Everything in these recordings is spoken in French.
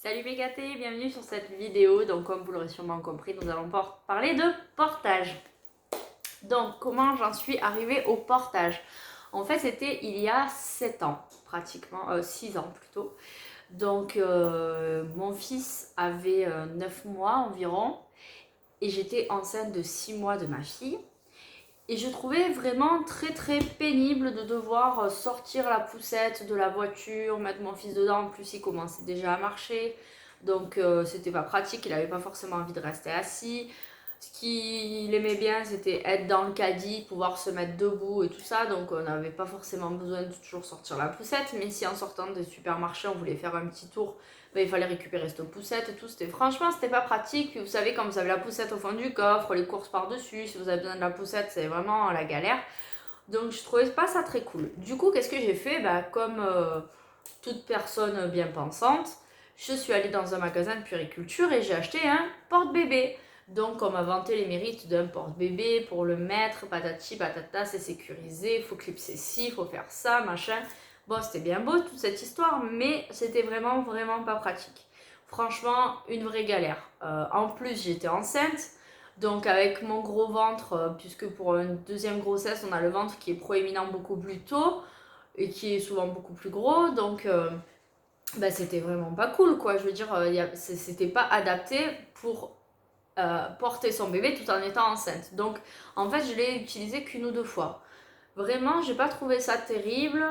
Salut mes gâtés, bienvenue sur cette vidéo. Donc comme vous l'aurez sûrement compris, nous allons parler de portage. Donc comment j'en suis arrivée au portage? En fait c'était il y a 7 ans, pratiquement 6 ans plutôt. Donc mon fils avait 9 mois environ et j'étais enceinte de 6 mois de ma fille. Et je trouvais vraiment très pénible de devoir sortir la poussette de la voiture, mettre mon fils dedans. En plus, il commençait déjà à marcher. Donc, c'était pas pratique. Il avait pas forcément envie de rester assis. Ce qu'il aimait bien, c'était être dans le caddie, pouvoir se mettre debout et tout ça. Donc, on n'avait pas forcément besoin de toujours sortir la poussette. Mais si en sortant des supermarchés, on voulait faire un petit tour, ben, il fallait récupérer cette poussette et tout. Franchement, c'était pas pratique. Puis vous savez, quand vous avez la poussette au fond du coffre, les courses par-dessus, si vous avez besoin de la poussette, c'est vraiment la galère. Donc je trouvais pas ça très cool. Du coup, qu'est-ce que j'ai fait? Bah, comme toute personne bien pensante, je suis allée dans un magasin de puériculture et j'ai acheté un porte-bébé. Donc on m'a vanté les mérites d'un porte-bébé pour le mettre, patati patata, c'est sécurisé, faut clipser ci, faut faire ça, machin. Bon, c'était bien beau toute cette histoire, mais c'était vraiment pas pratique. Franchement, une vraie galère. En plus, j'étais enceinte. Donc avec mon gros ventre, puisque pour une deuxième grossesse, on a le ventre qui est proéminent beaucoup plus tôt et qui est souvent beaucoup plus gros. Donc bah, c'était vraiment pas cool quoi. Je veux dire, c'était pas adapté pour porter son bébé tout en étant enceinte. Donc en fait, je l'ai utilisé qu'une ou deux fois. Vraiment, j'ai pas trouvé ça terrible,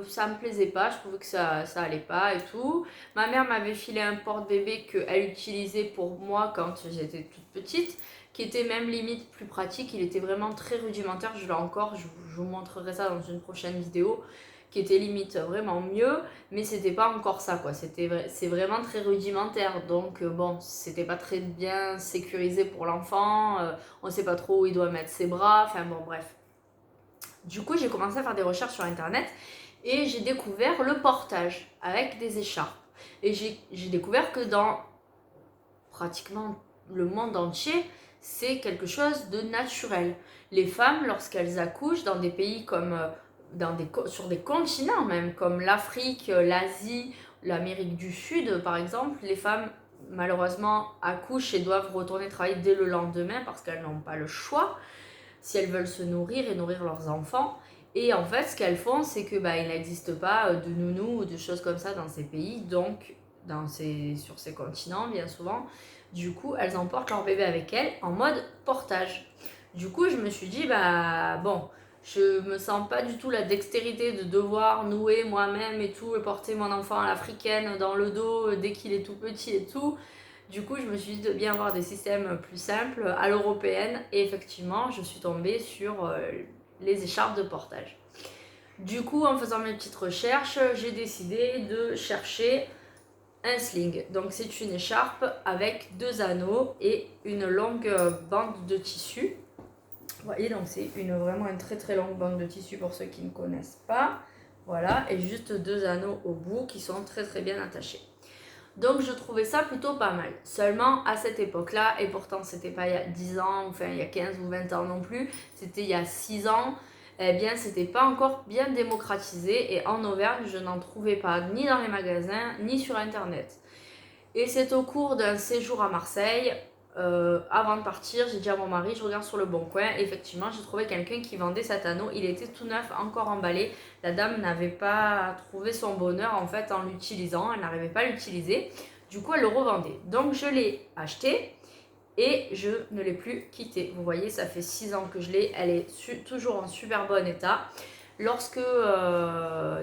ça me plaisait pas, je trouvais que ça allait pas et tout. Ma mère m'avait filé un porte-bébé qu'elle utilisait pour moi quand j'étais toute petite, qui était même limite plus pratique, il était vraiment très rudimentaire, je l'ai encore, je vous montrerai ça dans une prochaine vidéo, qui était limite vraiment mieux, mais c'était pas encore ça quoi, c'est vraiment très rudimentaire, donc bon, c'était pas très bien sécurisé pour l'enfant, on sait pas trop où il doit mettre ses bras, enfin bon bref. Du coup, j'ai commencé à faire des recherches sur internet et j'ai découvert le portage avec des écharpes. Et j'ai découvert que dans pratiquement le monde entier, c'est quelque chose de naturel. Les femmes, lorsqu'elles accouchent dans des pays comme sur des continents même, comme l'Afrique, l'Asie, l'Amérique du Sud par exemple, les femmes malheureusement accouchent et doivent retourner travailler dès le lendemain parce qu'elles n'ont pas le choix si elles veulent se nourrir et nourrir leurs enfants. Et en fait, ce qu'elles font, c'est que il n'existe pas de nounous ou de choses comme ça dans ces pays, donc sur ces continents, bien souvent. Du coup, elles emportent leur bébé avec elles en mode portage. Du coup, je me suis dit, bon, je me sens pas du tout la dextérité de devoir nouer moi-même et tout, et porter mon enfant à l'africaine dans le dos dès qu'il est tout petit et tout. Du coup, je me suis dit de bien avoir des systèmes plus simples à l'européenne et effectivement, je suis tombée sur les écharpes de portage. Du coup, en faisant mes petites recherches, j'ai décidé de chercher un sling. Donc, c'est une écharpe avec deux anneaux et une longue bande de tissu. Vous voyez, donc c'est vraiment une très longue bande de tissu pour ceux qui ne connaissent pas. Voilà, et juste deux anneaux au bout qui sont très bien attachés. Donc je trouvais ça plutôt pas mal. Seulement à cette époque-là, et pourtant c'était pas il y a 10 ans, enfin il y a 15 ou 20 ans non plus, c'était il y a 6 ans, eh bien c'était pas encore bien démocratisé et en Auvergne je n'en trouvais pas ni dans les magasins ni sur internet. Et c'est au cours d'un séjour à Marseille, avant de partir, j'ai dit à mon mari, je regarde sur le bon coin. Effectivement, j'ai trouvé quelqu'un qui vendait cet anneau. Il était tout neuf, encore emballé. La dame n'avait pas trouvé son bonheur en fait en l'utilisant. Elle n'arrivait pas à l'utiliser. Du coup, elle le revendait. Donc, je l'ai acheté et je ne l'ai plus quitté. Vous voyez, ça fait 6 ans que je l'ai. Elle est toujours en super bon état. Lorsque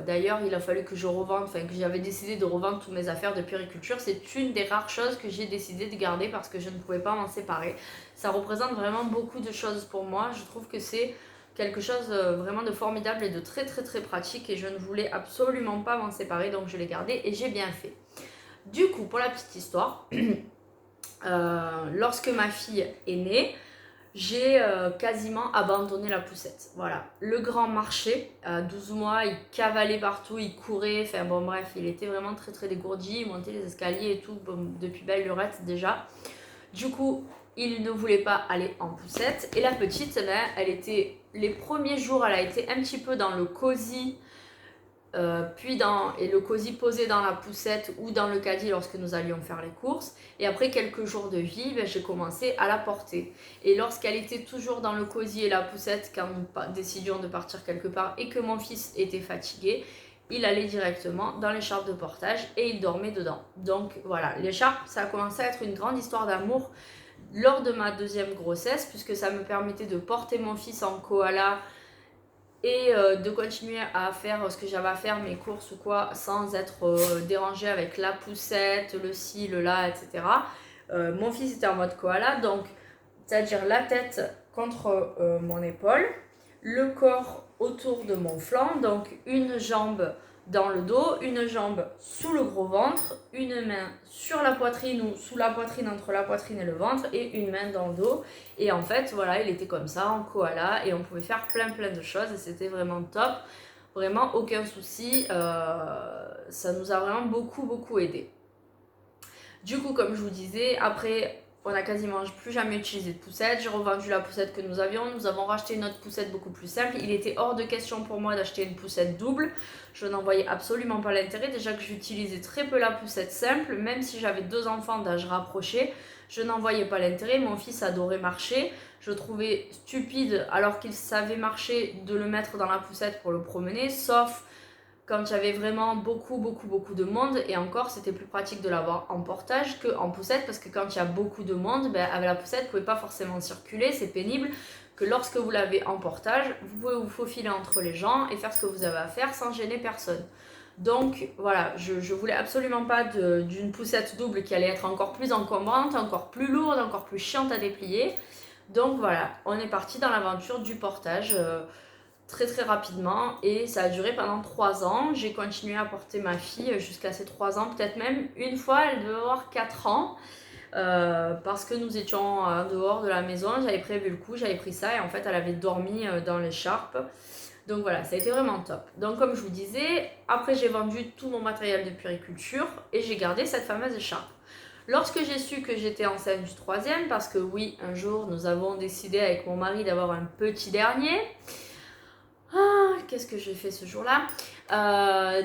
d'ailleurs il a fallu que je revende, enfin que j'avais décidé de revendre toutes mes affaires de puériculture, c'est une des rares choses que j'ai décidé de garder parce que je ne pouvais pas m'en séparer. Ça représente vraiment beaucoup de choses pour moi. Je trouve que c'est quelque chose vraiment de formidable et de très pratique et je ne voulais absolument pas m'en séparer, donc je l'ai gardé et j'ai bien fait. Du coup, pour la petite histoire, lorsque ma fille est née, j'ai quasiment abandonné la poussette. Voilà. Le grand marché, à 12 mois, il cavalait partout, il courait, enfin bon bref, il était vraiment très dégourdi, il montait les escaliers et tout, bon, depuis belle lurette déjà. Du coup, il ne voulait pas aller en poussette. Et la petite, elle était, les premiers jours, elle a été un petit peu dans le cosy, et le cosy posé dans la poussette ou dans le caddie lorsque nous allions faire les courses. Et après quelques jours de vie, j'ai commencé à la porter. Et lorsqu'elle était toujours dans le cosy et la poussette, quand nous décidions de partir quelque part et que mon fils était fatigué, il allait directement dans l'écharpe de portage et il dormait dedans. Donc voilà, l'écharpe, ça a commencé à être une grande histoire d'amour lors de ma deuxième grossesse, puisque ça me permettait de porter mon fils en koala et de continuer à faire ce que j'avais à faire, mes courses ou quoi, sans être dérangée avec la poussette, le ci, le là, etc. Mon fils était en mode koala, donc c'est-à-dire la tête contre mon épaule, le corps autour de mon flanc, donc une jambe dans le dos, une jambe sous le gros ventre, une main sur la poitrine ou sous la poitrine entre la poitrine et le ventre et une main dans le dos. Et en fait, voilà, il était comme ça en koala et on pouvait faire plein de choses et c'était vraiment top. Vraiment aucun souci, ça nous a vraiment beaucoup aidé. Du coup, comme je vous disais, après on n'a quasiment plus jamais utilisé de poussette. J'ai revendu la poussette que nous avions. Nous avons racheté une autre poussette beaucoup plus simple. Il était hors de question pour moi d'acheter une poussette double. Je n'en voyais absolument pas l'intérêt. Déjà que j'utilisais très peu la poussette simple, même si j'avais 2 enfants d'âge rapproché, je n'en voyais pas l'intérêt. Mon fils adorait marcher. Je trouvais stupide, alors qu'il savait marcher, de le mettre dans la poussette pour le promener, sauf quand il y avait vraiment beaucoup de monde, et encore c'était plus pratique de l'avoir en portage qu'en poussette, parce que quand il y a beaucoup de monde, avec la poussette vous pouvez pas forcément circuler, c'est pénible, que lorsque vous l'avez en portage, vous pouvez vous faufiler entre les gens et faire ce que vous avez à faire sans gêner personne. Donc voilà, je voulais absolument pas d'une poussette double qui allait être encore plus encombrante, encore plus lourde, encore plus chiante à déplier. Donc voilà, on est parti dans l'aventure du portage très rapidement et ça a duré pendant 3 ans. J'ai continué à porter ma fille jusqu'à ses 3 ans, peut-être même une fois, elle devait avoir 4 ans. Parce que nous étions dehors de la maison, j'avais prévu le coup, j'avais pris ça et en fait elle avait dormi dans l'écharpe. Donc voilà, ça a été vraiment top. Donc comme je vous disais, après j'ai vendu tout mon matériel de puériculture et j'ai gardé cette fameuse écharpe. Lorsque j'ai su que j'étais enceinte du 3e, parce que oui, un jour nous avons décidé avec mon mari d'avoir un petit dernier. Qu'est-ce que j'ai fait ce jour-là?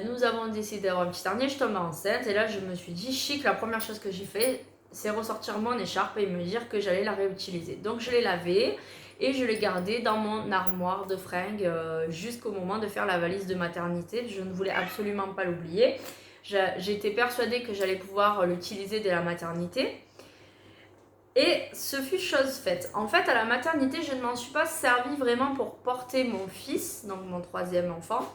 Nous avons décidé d'avoir un petit dernier, je tombe enceinte et là je me suis dit chic, la première chose que j'ai fait c'est ressortir mon écharpe et me dire que j'allais la réutiliser. Donc je l'ai lavée et je l'ai gardée dans mon armoire de fringues jusqu'au moment de faire la valise de maternité. Je ne voulais absolument pas l'oublier. J'étais persuadée que j'allais pouvoir l'utiliser dès la maternité. Et ce fut chose faite. En fait, à la maternité, je ne m'en suis pas servi vraiment pour porter mon fils, donc mon 3e enfant,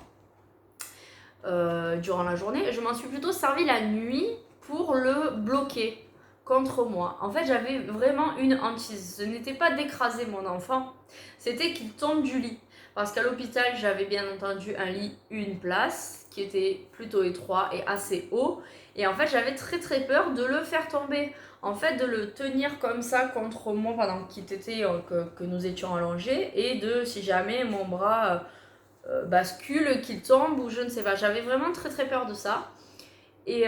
durant la journée. Je m'en suis plutôt servi la nuit pour le bloquer contre moi. En fait, j'avais vraiment une hantise. Ce n'était pas d'écraser mon enfant, c'était qu'il tombe du lit. Parce qu'à l'hôpital, j'avais bien entendu un lit, une place, qui était plutôt étroit et assez haut. Et en fait, j'avais très peur de le faire tomber. En fait, de le tenir comme ça contre moi pendant que nous étions allongés. Et de, si jamais mon bras bascule, qu'il tombe ou je ne sais pas. J'avais vraiment très peur de ça. Et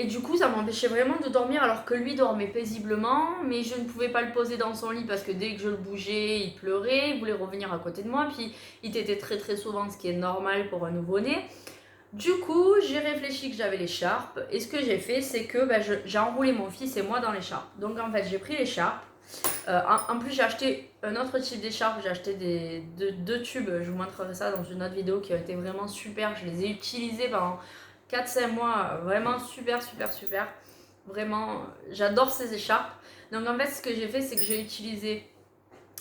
du coup, ça m'empêchait vraiment de dormir alors que lui dormait paisiblement, mais je ne pouvais pas le poser dans son lit parce que dès que je le bougeais, il pleurait, il voulait revenir à côté de moi, puis il tétait très souvent, ce qui est normal pour un nouveau-né. Du coup, j'ai réfléchi que j'avais l'écharpe, et ce que j'ai fait, c'est que j'ai enroulé mon fils et moi dans l'écharpe. Donc en fait, j'ai pris l'écharpe. En plus, j'ai acheté un autre type d'écharpe, j'ai acheté deux tubes, je vous montrerai ça dans une autre vidéo qui a été vraiment super, je les ai utilisés pendant 4-5 mois, vraiment super. Vraiment, j'adore ces écharpes. Donc en fait, ce que j'ai fait, c'est que j'ai utilisé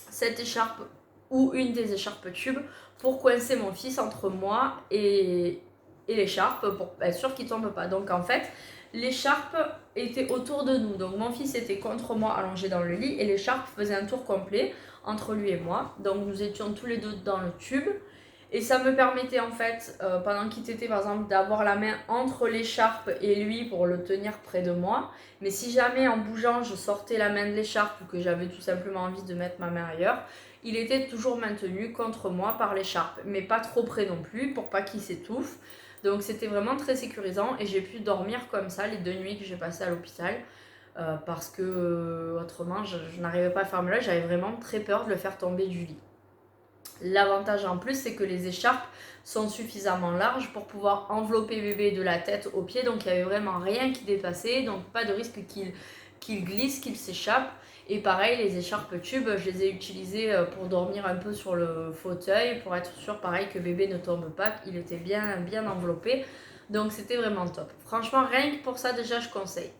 cette écharpe ou une des écharpes tubes pour coincer mon fils entre moi et l'écharpe pour être sûr qu'il ne tombe pas. Donc en fait, l'écharpe était autour de nous. Donc mon fils était contre moi allongé dans le lit et l'écharpe faisait un tour complet entre lui et moi. Donc nous étions tous les deux dans le tube. Et ça me permettait en fait, pendant qu'il était par exemple, d'avoir la main entre l'écharpe et lui pour le tenir près de moi. Mais si jamais en bougeant je sortais la main de l'écharpe ou que j'avais tout simplement envie de mettre ma main ailleurs, il était toujours maintenu contre moi par l'écharpe. Mais pas trop près non plus pour pas qu'il s'étouffe. Donc c'était vraiment très sécurisant et j'ai pu dormir comme ça les 2 nuits que j'ai passées à l'hôpital. Parce que autrement je n'arrivais pas à faire mal, j'avais vraiment très peur de le faire tomber du lit. L'avantage en plus, c'est que les écharpes sont suffisamment larges pour pouvoir envelopper bébé de la tête aux pieds. Donc il n'y avait vraiment rien qui dépassait, donc pas de risque qu'il glisse, qu'il s'échappe. Et pareil, les écharpes tubes, je les ai utilisées pour dormir un peu sur le fauteuil, pour être sûr pareil que bébé ne tombe pas, qu'il était bien enveloppé. Donc c'était vraiment top. Franchement, rien que pour ça déjà, je conseille.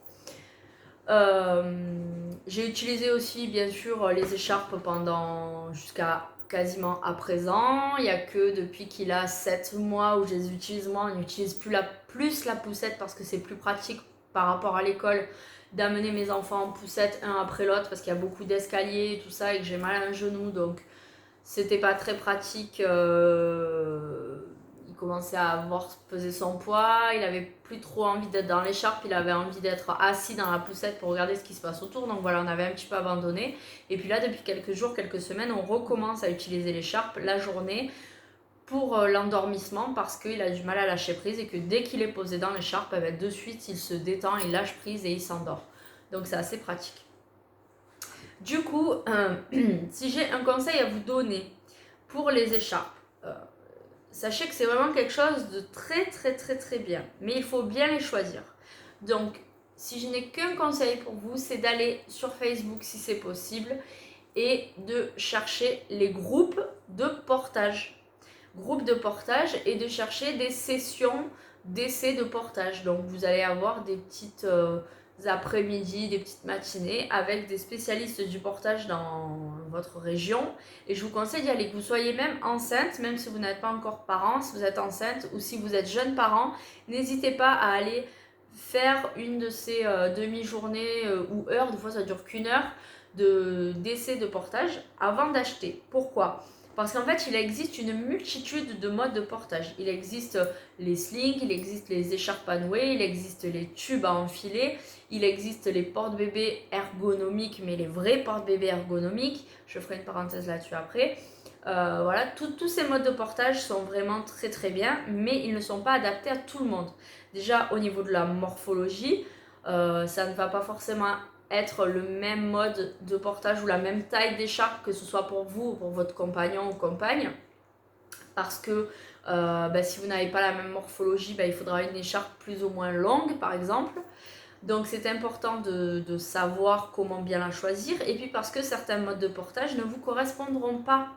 J'ai utilisé aussi bien sûr les écharpes pendant jusqu'à quasiment à présent. Il n'y a que depuis qu'il a 7 mois où je les utilise moi, on n'utilise plus la poussette parce que c'est plus pratique par rapport à l'école d'amener mes enfants en poussette un après l'autre parce qu'il y a beaucoup d'escaliers et tout ça et que j'ai mal à un genou, donc c'était pas très pratique. Il commençait à avoir pesé son poids, il avait plus trop envie d'être dans l'écharpe, il avait envie d'être assis dans la poussette pour regarder ce qui se passe autour, donc voilà, on avait un petit peu abandonné. Et puis là, depuis quelques jours, quelques semaines, on recommence à utiliser l'écharpe la journée pour l'endormissement parce qu'il a du mal à lâcher prise et que dès qu'il est posé dans l'écharpe, de suite il se détend, il lâche prise et il s'endort. Donc c'est assez pratique. Du coup, si j'ai un conseil à vous donner pour les écharpes, sachez que c'est vraiment quelque chose de très bien, mais il faut bien les choisir. Donc, si je n'ai qu'un conseil pour vous, c'est d'aller sur Facebook si c'est possible et de chercher les groupes de portage. Groupes de portage et de chercher des sessions d'essai de portage. Donc, vous allez avoir des petites après-midi, des petites matinées avec des spécialistes du portage dans votre région. Et je vous conseille d'y aller, que vous soyez même enceinte, même si vous n'êtes pas encore parent, si vous êtes enceinte ou si vous êtes jeune parent, n'hésitez pas à aller faire une de ces demi-journées ou heures, des fois ça dure qu'une heure, d'essai de portage avant d'acheter. Pourquoi ? Parce qu'en fait, il existe une multitude de modes de portage. Il existe les slings, il existe les écharpes à nouer, il existe les tubes à enfiler, il existe les porte-bébés ergonomiques, mais les vrais porte-bébés ergonomiques. Je ferai une parenthèse là-dessus après. Voilà, tous ces modes de portage sont vraiment très bien, mais ils ne sont pas adaptés à tout le monde. Déjà, au niveau de la morphologie, ça ne va pas forcément être le même mode de portage ou la même taille d'écharpe, que ce soit pour vous ou pour votre compagnon ou compagne, parce que si vous n'avez pas la même morphologie, il faudra une écharpe plus ou moins longue par exemple. Donc c'est important de savoir comment bien la choisir, et puis parce que certains modes de portage ne vous correspondront pas.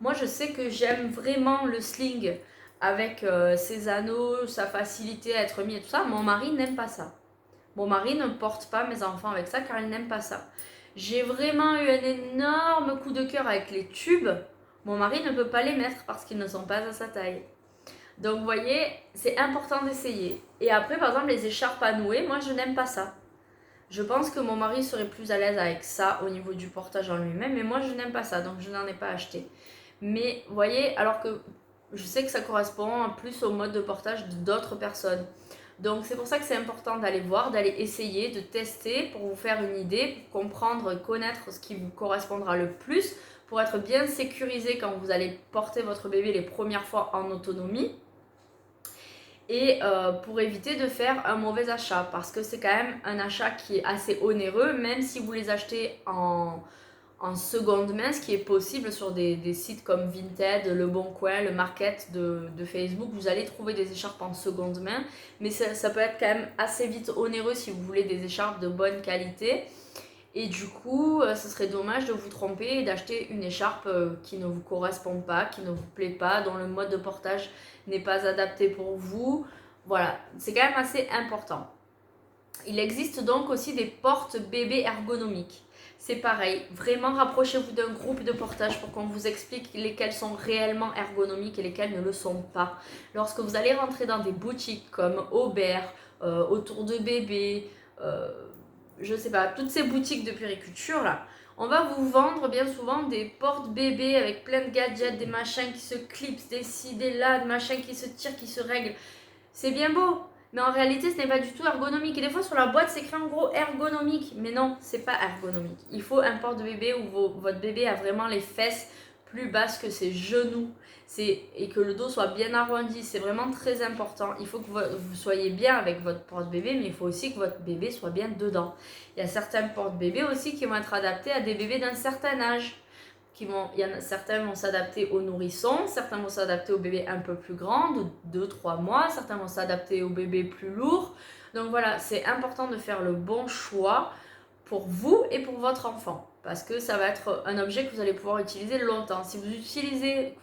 Moi je sais que j'aime vraiment le sling avec ses anneaux, sa facilité à être mis et tout ça. Mon mari n'aime pas ça. Mon mari ne porte pas mes enfants avec ça car il n'aime pas ça. J'ai vraiment eu un énorme coup de cœur avec les tubes. Mon mari ne peut pas les mettre parce qu'ils ne sont pas à sa taille. Donc vous voyez, c'est important d'essayer. Et après, par exemple, les écharpes à nouer, moi je n'aime pas ça. Je pense que mon mari serait plus à l'aise avec ça au niveau du portage en lui-même, mais moi je n'aime pas ça, donc je n'en ai pas acheté. Mais vous voyez, alors que je sais que ça correspond plus au mode de portage d'autres personnes. Donc c'est pour ça que c'est important d'aller voir, d'aller essayer, de tester pour vous faire une idée, pour comprendre et connaître ce qui vous correspondra le plus, pour être bien sécurisé quand vous allez porter votre bébé les premières fois en autonomie. Et pour éviter de faire un mauvais achat, parce que c'est quand même un achat qui est assez onéreux, même si vous les achetez en seconde main, ce qui est possible sur des sites comme Vinted, Le Bon Coin, le Market de Facebook. Vous allez trouver des écharpes en seconde main, mais ça peut être quand même assez vite onéreux si vous voulez des écharpes de bonne qualité. Et du coup, ce serait dommage de vous tromper et d'acheter une écharpe qui ne vous correspond pas, qui ne vous plaît pas, dont le mode de portage n'est pas adapté pour vous. Voilà, c'est quand même assez important. Il existe donc aussi des porte-bébés ergonomiques. C'est pareil, vraiment rapprochez-vous d'un groupe de portage pour qu'on vous explique lesquels sont réellement ergonomiques et lesquels ne le sont pas. Lorsque vous allez rentrer dans des boutiques comme Aubert, Autour de bébé, je sais pas, toutes ces boutiques de puériculture là, on va vous vendre bien souvent des porte-bébés avec plein de gadgets, des machins qui se clipsent, des ci, des là, des machins qui se tirent, qui se règlent. C'est bien beau, mais en réalité ce n'est pas du tout ergonomique. Et des fois sur la boîte c'est écrit en gros ergonomique, mais non, c'est pas ergonomique. Il faut un porte-bébé où votre bébé a vraiment les fesses plus basses que ses genoux, et que le dos soit bien arrondi. C'est vraiment très important. Il faut que vous soyez bien avec votre porte-bébé, mais il faut aussi que votre bébé soit bien dedans. Il y a certains porte-bébés aussi qui vont être adaptés à des bébés d'un certain âge. certains vont s'adapter aux nourrissons, certains vont s'adapter aux bébés un peu plus grands, de 2-3 mois, certains vont s'adapter aux bébés plus lourds. Donc voilà, c'est important de faire le bon choix pour vous et pour votre enfant, parce que ça va être un objet que vous allez pouvoir utiliser longtemps. Si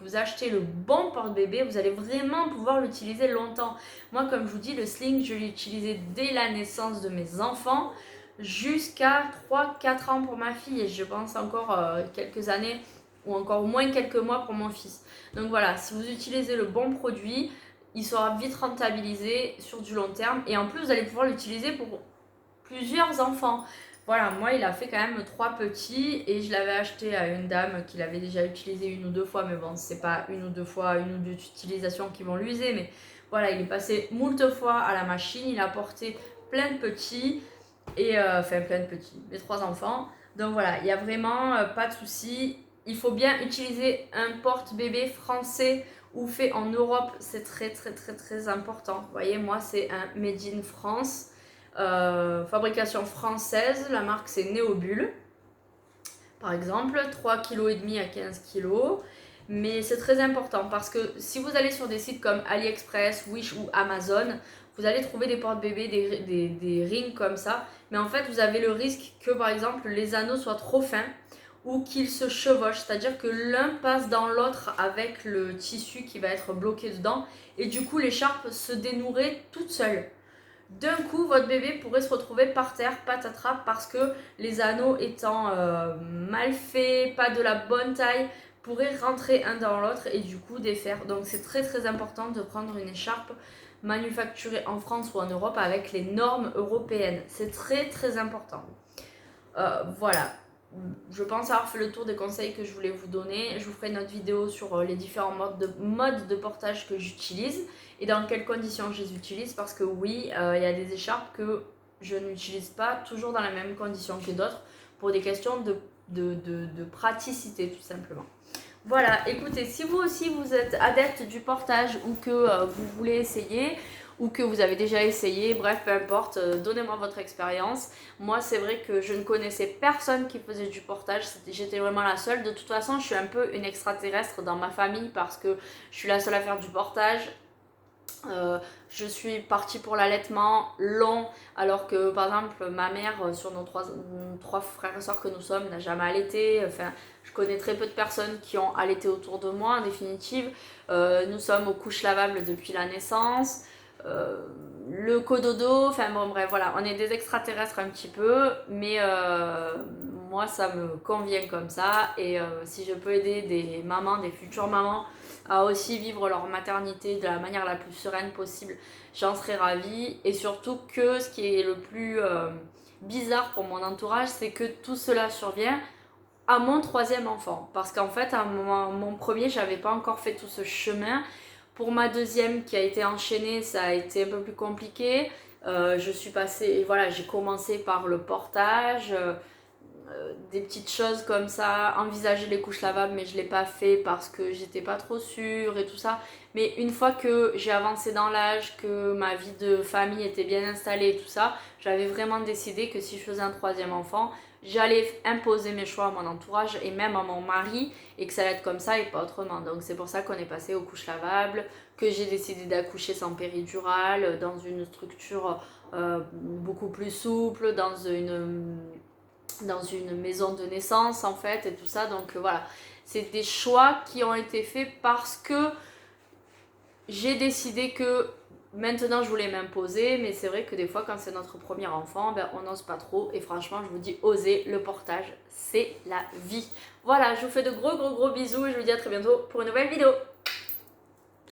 vous achetez le bon porte-bébé, vous allez vraiment pouvoir l'utiliser longtemps. Moi, comme je vous dis, le sling, je l'ai utilisé dès la naissance de mes enfants, jusqu'à 3-4 ans pour ma fille, et je pense encore quelques années, ou encore au moins quelques mois pour mon fils. Donc voilà, si vous utilisez le bon produit, il sera vite rentabilisé sur du long terme, et en plus vous allez pouvoir l'utiliser pour plusieurs enfants. Voilà, moi il a fait quand même 3 petits, et je l'avais acheté à une dame qui l'avait déjà utilisé 1 ou 2 fois, mais bon, c'est pas 1 ou 2 fois, 1 ou 2 utilisations qui vont l'user, mais voilà, il est passé moult fois à la machine, il a porté plein de petits, et enfin plein de petits, mes 3 enfants. Donc voilà, il n'y a vraiment pas de souci. Il faut bien utiliser un porte-bébé français ou fait en Europe, c'est très très très très important. Vous voyez, moi c'est un Made in France. Fabrication française, la marque c'est Néobulle par exemple, 3,5 kg à 15 kg. Mais c'est très important parce que si vous allez sur des sites comme AliExpress, Wish ou Amazon, vous allez trouver des porte-bébés, des rings comme ça. Mais en fait, vous avez le risque que par exemple les anneaux soient trop fins ou qu'ils se chevauchent. C'est-à-dire que l'un passe dans l'autre avec le tissu qui va être bloqué dedans. Et du coup, l'écharpe se dénouerait toute seule. D'un coup, votre bébé pourrait se retrouver par terre, patatras, parce que les anneaux étant mal faits, pas de la bonne taille, pourraient rentrer un dans l'autre et du coup défaire. Donc c'est très très important de prendre une écharpe manufacturée en France ou en Europe avec les normes européennes. C'est très très important. Voilà. Je pense avoir fait le tour des conseils que je voulais vous donner. Je vous ferai une autre vidéo sur les différents modes de portage que j'utilise et dans quelles conditions je les utilise, parce que oui, il y a des écharpes que je n'utilise pas toujours dans les mêmes conditions que d'autres pour des questions de praticité tout simplement. Voilà, écoutez, si vous aussi vous êtes adepte du portage ou que vous voulez essayer, ou que vous avez déjà essayé, bref, peu importe, donnez-moi votre expérience. Moi, c'est vrai que je ne connaissais personne qui faisait du portage, j'étais vraiment la seule. De toute façon, je suis un peu une extraterrestre dans ma famille parce que je suis la seule à faire du portage. Je suis partie pour l'allaitement long, alors que par exemple ma mère, sur nos trois frères et sœurs que nous sommes, n'a jamais allaité. Enfin, je connais très peu de personnes qui ont allaité autour de moi en définitive. Nous sommes aux couches lavables depuis la naissance. Le cododo, enfin bon bref, voilà, on est des extraterrestres un petit peu, mais moi ça me convient comme ça, et si je peux aider des mamans, des futures mamans à aussi vivre leur maternité de la manière la plus sereine possible, j'en serais ravie. Et surtout que ce qui est le plus bizarre pour mon entourage, c'est que tout cela survient à mon 3e enfant, parce qu'en fait à mon premier, j'avais pas encore fait tout ce chemin. Pour ma 2e qui a été enchaînée, ça a été un peu plus compliqué. Je suis passée, voilà, j'ai commencé par le portage, des petites choses comme ça, envisager les couches lavables, mais je ne l'ai pas fait parce que j'étais pas trop sûre et tout ça. Mais une fois que j'ai avancé dans l'âge, que ma vie de famille était bien installée et tout ça, j'avais vraiment décidé que si je faisais un 3e enfant, j'allais imposer mes choix à mon entourage et même à mon mari, et que ça allait être comme ça et pas autrement. Donc c'est pour ça qu'on est passé aux couches lavables, que j'ai décidé d'accoucher sans péridurale, dans une structure beaucoup plus souple, dans une maison de naissance en fait, et tout ça. Donc voilà, c'est des choix qui ont été faits parce que j'ai décidé que maintenant je voulais m'imposer. Mais c'est vrai que des fois quand c'est notre premier enfant, ben, on n'ose pas trop, et franchement je vous dis, osez, le portage c'est la vie. Voilà, je vous fais de gros bisous et je vous dis à très bientôt pour une nouvelle vidéo.